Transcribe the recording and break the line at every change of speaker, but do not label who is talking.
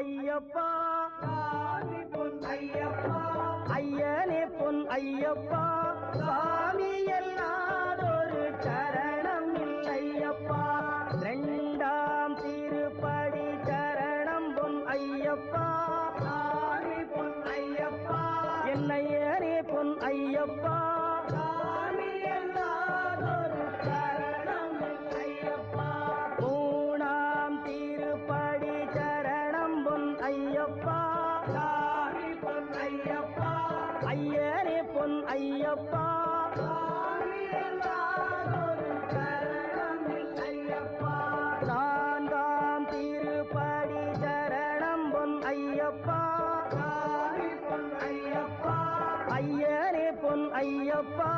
ஐயப்பா
சாமி பொன் ஐயப்பா
ஐயனே பொன் ஐயப்பா சாமி எல்லாதொரு சரணம் இல்லையப்பா இரண்டாம் திருப்படி சரணம் பொன் ஐயப்பா
சாமி பொன் ஐயப்பா
என்னையனே பொன் ஐயப்பா
சாமி எல்லாதொரு சரணம் ஐயப்பா
மூணாம் திருப்படி சரணம் பொன் ஐயப்பா
சாமி பொன் ஐயப்பா
ஐயனே பொன் ஐயப்பா
சாமி எல்லாதொரு சரணம் ஐயப்பா
நான்காம் திருப்படி சரணம் பொன் ஐயப்பா
சாமி பொன் ஐயப்பா
ஐயனே பொன் ஐயப்பா